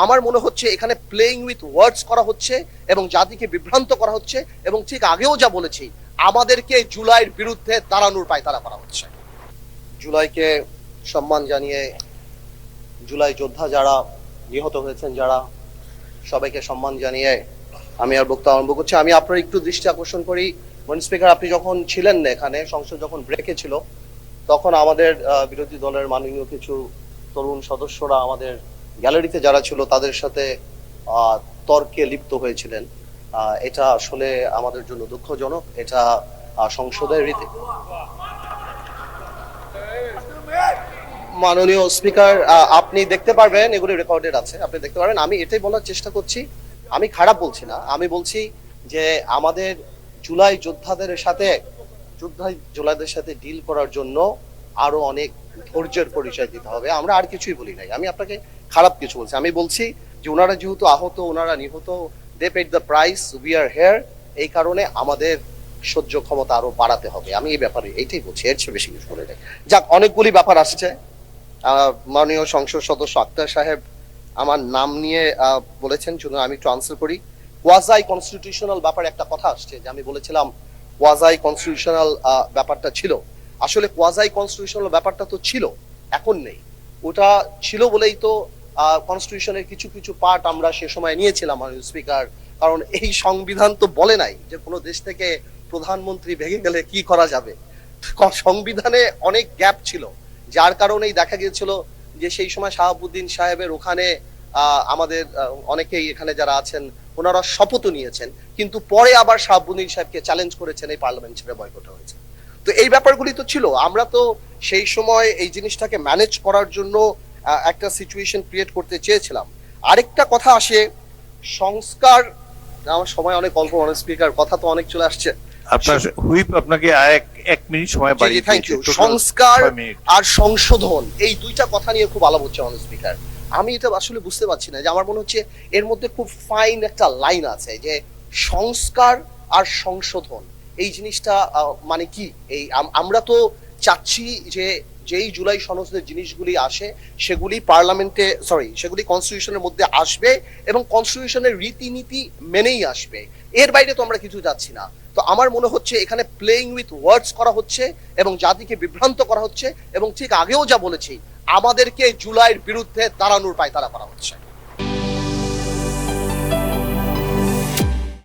আমার মনে হচ্ছে এখানে প্লেইং উইথ ওয়ার্ডস করা হচ্ছে এবং জাতিকে বিভ্রান্ত করা হচ্ছে, এবং ঠিক আগেও যা বলেছি, আমাদেরকে জুলাইয়ের বিরুদ্ধে দাঁড়ানোর পায়তারা করা হচ্ছে। জুলাইকে সম্মান জানিয়ে, জুলাই যোদ্ধা যারা নিহত হয়েছেন, যারা, সবাইকে সম্মান জানিয়ে আমি আর বক্তব্য আরম্ভ করছি। আমি আপনার একটু দৃষ্টি আকর্ষণ করি, স্পিকার, আপনি যখন ছিলেন না এখানে, সংসদ যখন ব্রেকে ছিল, তখন আমাদের বিরোধী দলের মাননীয় কিছু তরুণ সদস্যরা আমাদের গ্যালারিতে যারা ছিল তাদের সাথে তর্কে লিপ্ত হয়েছিলেন। এটা আসলে আমাদের জন্য দুঃখজনক। এটা সংসদের রীতি। মাননীয় স্পিকার, আপনি দেখতে পারবেন, এগুলি রেকর্ডেড আছে, আপনি দেখতে পারবেন। আমি এটাই বলার চেষ্টা করছি, আমি খারাপ বলছি না, আমি বলছি যে আমাদের জুলাই যোদ্ধাদের সাথে ডিল করার জন্য আরো অনেক ধৈর্যের পরিচয় দিতে হবে। আমরা আর কিছুই বলি নাই, আমি আপনাকে খারাপ কিছু বলছি। আমি বলছি যে ওনারা যেহেতু আহত, ওনারা নিহত, they paid the price, we are here, এই কারণে আমাদের সহ্য ক্ষমতা আরো বাড়াতে হবে। আমি এই ব্যাপারে এইটাই বলছি, এর চেয়ে বেশি কিছু বলে নাই। যাক, অনেকগুলি ব্যাপার আসছে। মাননীয় সংসদ সদস্য আক্তার সাহেব আমার নাম নিয়ে বলেছেন, শুধু আমি একটু আনসার করি। কোয়াজাই কনস্টিটিউশনাল ব্যাপারে একটা কথা আসছে, যে আমি বলেছিলাম কোয়াজাই কনস্টিটিউশনাল ব্যাপারটা ছিল। আসলে কোয়াজাই কনস্টিটিউশনাল ব্যাপারটা তো ছিল, এখন নেই। ওটা ছিল বলেই তো কনস্টিটিউশনের কিছু কিছু পার্ট আমরা সে সময় নিয়েছিলাম, মাননীয় স্পিকার। কারণ এই সংবিধান তো বলে নাই যে কোনো দেশ থেকে প্রধানমন্ত্রী ভেঙে গেলে কি করা যাবে। সংবিধানে অনেক গ্যাপ ছিল, যার কারণেই দেখা গিয়েছিল যে সেই সময় শাহাবুদ্দিন সাহেবের ওখানে আমাদের অনেকেই এখানে যারা আছেন ওনারা শপথও নিয়েছেন, কিন্তু পরে আবার শাহাবুদ্দিন সাহেবকে চ্যালেঞ্জ করেছেন, এই পার্লামেন্ট ছেড়ে বয়কট হয়েছে। তো এই ব্যাপারগুলি তো ছিল। আমরা তো সেই সময় এই জিনিসটাকে ম্যানেজ করার জন্য একটা সিচুয়েশন ক্রিয়েট করতে চেয়েছিলাম। আরেকটা কথা আসে, সংস্কার। আমার সময় অনেক অল্প, অনেক স্পিকার, কথা তো অনেক চলে আসছে। আপনার হুইপ আপনাকে এক মিনিট সময় বাড়িয়ে দিয়েছে। Thank you. সংস্কার আর সংশোধন, এই দুইটা কথা নিয়ে খুব আলাপ হচ্ছে অনেক স্পিকার। আমি এটা আসলে বুঝতে পারছি না, যে আমার মনে হচ্ছে এর মধ্যে খুব ফাইন একটা লাইন আছে, যে সংস্কার আর সংশোধন এই জিনিসটা মানে কি। এই আমরা তো চাচ্ছি যে যেই জুলাই সনদের জিনিসগুলি আসে সেগুলি পার্লামেন্টে, সেগুলি কনস্টিটিউশনের মধ্যে আসবে এবং কনস্টিটিউশনের রীতিনীতি মেনেই আসবে, এর বাইরে তো আমরা কিছু যাচ্ছি না। তো আমার মনে হচ্ছে এখানে প্লেইং উইথ ওয়ার্ডস করা হচ্ছে এবং জাতিকে বিভ্রান্ত করা হচ্ছে, এবং ঠিক আগেও যা বলেছি, আমাদেরকে জুলাইয়ের বিরুদ্ধে দাঁড়ানোর পায়তারা করা হচ্ছে।